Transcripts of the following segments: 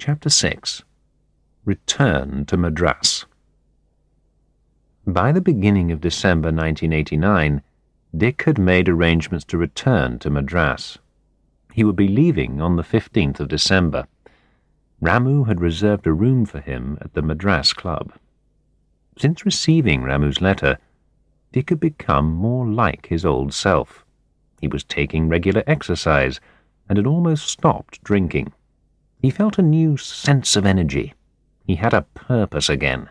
Chapter 6. Return to Madras. By the beginning of December 1989, Dick had made arrangements to return to Madras. He would be leaving on the 15th of December. Ramu had reserved a room for him at the Madras Club. Since receiving Ramu's letter, Dick had become more like his old self. He was taking regular exercise and had almost stopped drinking. He felt a new sense of energy. He had a purpose again,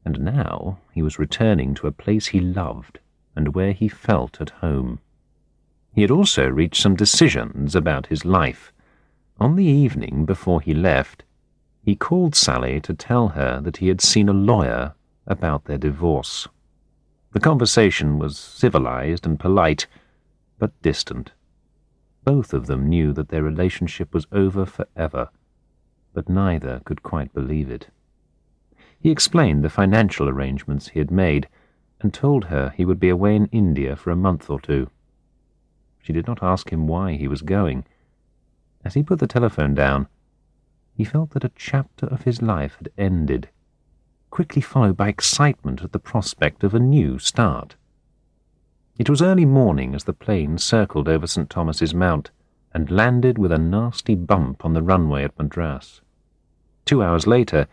and now he was returning to a place he loved and where he felt at home. He had also reached some decisions about his life. On the evening before he left, he called Sally to tell her that he had seen a lawyer about their divorce. The conversation was civilized and polite, but distant. Both of them knew that their relationship was over forever, but neither could quite believe it. He explained the financial arrangements he had made and told her he would be away in India for a month or two. She did not ask him why he was going. As he put the telephone down, he felt that a chapter of his life had ended, quickly followed by excitement at the prospect of a new start. It was early morning as the plane circled over St. Thomas's Mount and landed with a nasty bump on the runway at Madras. 2 hours later,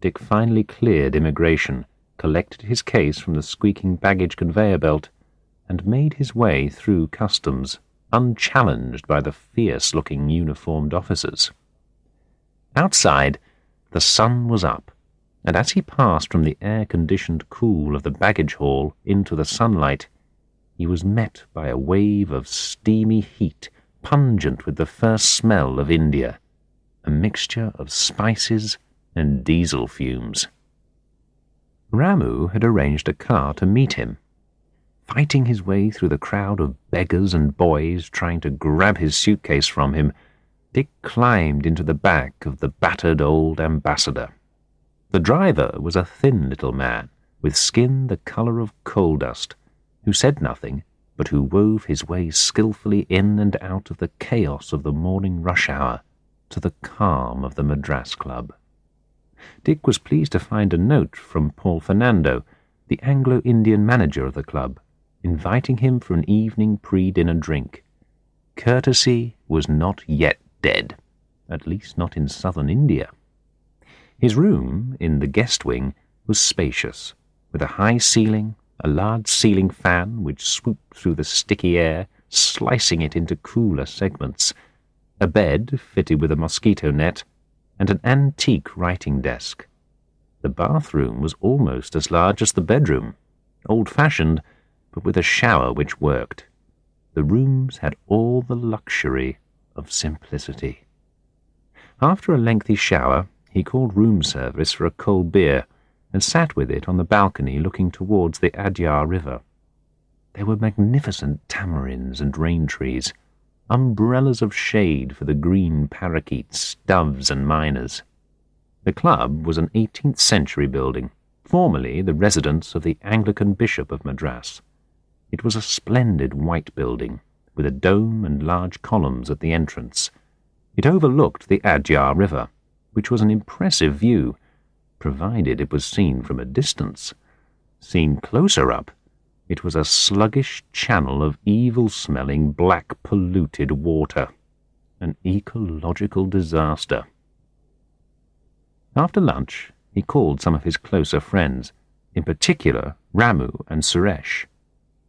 Dick finally cleared immigration, collected his case from the squeaking baggage conveyor belt, and made his way through customs, unchallenged by the fierce-looking uniformed officers. Outside, the sun was up, and as he passed from the air-conditioned cool of the baggage hall into the sunlight, he was met by a wave of steamy heat, pungent with the first smell of India, a mixture of spices and diesel fumes. Ramu had arranged a car to meet him. Fighting his way through the crowd of beggars and boys trying to grab his suitcase from him, Dick climbed into the back of the battered old ambassador. The driver was a thin little man, with skin the colour of coal dust, who said nothing, but who wove his way skilfully in and out of the chaos of the morning rush hour to the calm of the Madras Club. Dick was pleased to find a note from Paul Fernando, the Anglo-Indian manager of the club, inviting him for an evening pre-dinner drink. Courtesy was not yet dead, at least not in southern India. His room, in the guest wing, was spacious, with a high ceiling, a large ceiling fan which swooped through the sticky air, slicing it into cooler segments, a bed fitted with a mosquito net, and an antique writing desk. The bathroom was almost as large as the bedroom, old-fashioned, but with a shower which worked. The rooms had all the luxury of simplicity. After a lengthy shower, he called room service for a cold beer and sat with it on the balcony looking towards the Adyar River. There were magnificent tamarinds and rain trees, umbrellas of shade for the green parakeets, doves and miners. The club was an 18th-century building, formerly the residence of the Anglican Bishop of Madras. It was a splendid white building, with a dome and large columns at the entrance. It overlooked the Adyar River, which was an impressive view, provided it was seen from a distance. Seen closer up, it was a sluggish channel of evil-smelling, black, polluted water, an ecological disaster. After lunch, he called some of his closer friends, in particular Ramu and Suresh.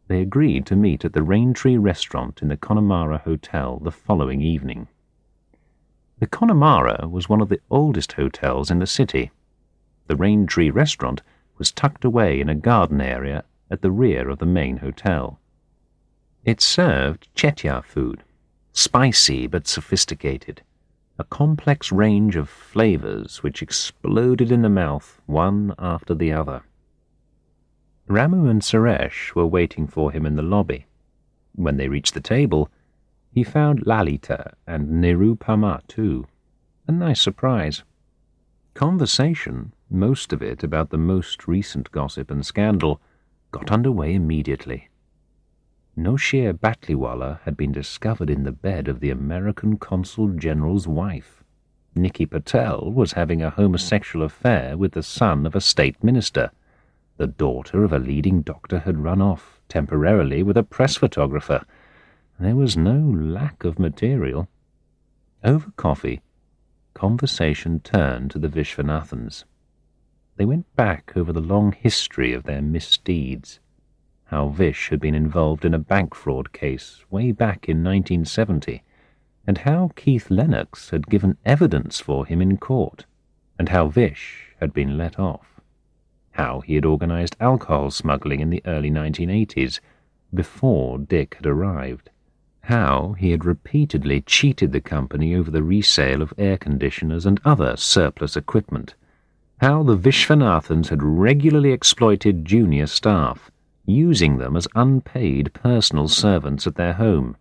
They agreed to meet at the Raintree restaurant in the Connemara Hotel the following evening. The Connemara was one of the oldest hotels in the city. The Raintree restaurant was tucked away in a garden area at the rear of the main hotel. It served Chettiar food, spicy but sophisticated, a complex range of flavors which exploded in the mouth one after the other. Ramu and Suresh were waiting for him in the lobby. When they reached the table, he found Lalita and Nirupama too. A nice surprise. Conversation, most of it about the most recent gossip and scandal, got underway immediately. Nosher Batliwala had been discovered in the bed of the American Consul General's wife. Nikki Patel was having a homosexual affair with the son of a state minister. The daughter of a leading doctor had run off, temporarily, with a press photographer. There was no lack of material. Over coffee, conversation turned to the Vishwanathans. They went back over the long history of their misdeeds. How Vish had been involved in a bank fraud case way back in 1970, and how Keith Lennox had given evidence for him in court, and how Vish had been let off. How he had organized alcohol smuggling in the early 1980s, before Dick had arrived. How he had repeatedly cheated the company over the resale of air conditioners and other surplus equipment. How the Vishwanathans had regularly exploited junior staff, using them as unpaid personal servants at their home.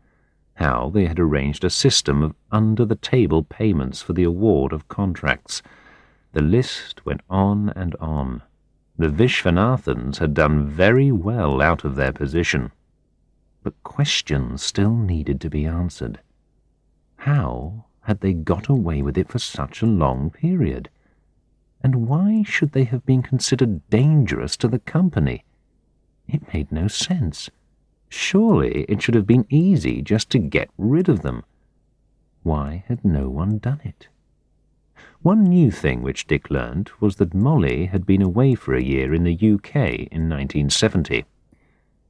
How they had arranged a system of under-the-table payments for the award of contracts. The list went on and on. The Vishwanathans had done very well out of their position. But questions still needed to be answered. How had they got away with it for such a long period? And why should they have been considered dangerous to the company? It made no sense. Surely it should have been easy just to get rid of them. Why had no one done it? One new thing which Dick learned was that Molly had been away for a year in the UK in 1970.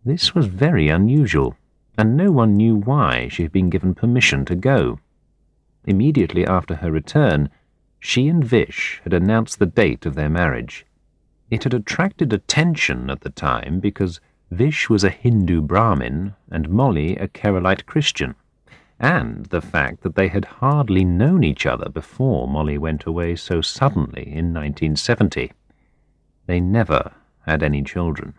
This was very unusual, and no one knew why she had been given permission to go. Immediately after her return, she and Vish had announced the date of their marriage. It had attracted attention at the time because Vish was a Hindu Brahmin and Molly a Keralite Christian, and the fact that they had hardly known each other before Molly went away so suddenly in 1970. They never had any children.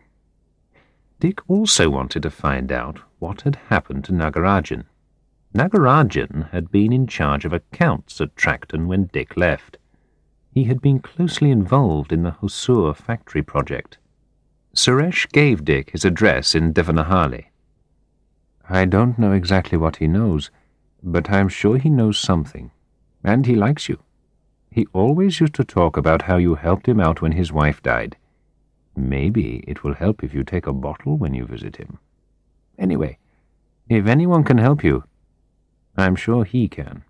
Dick also wanted to find out what had happened to Nagarajan. Nagarajan had been in charge of accounts at Tracton when Dick left. He had been closely involved in the Hosur factory project. Suresh gave Dick his address in Devanahalli. "I don't know exactly what he knows, but I'm sure he knows something. And he likes you. He always used to talk about how you helped him out when his wife died. Maybe it will help if you take a bottle when you visit him. Anyway, if anyone can help you, I'm sure he can."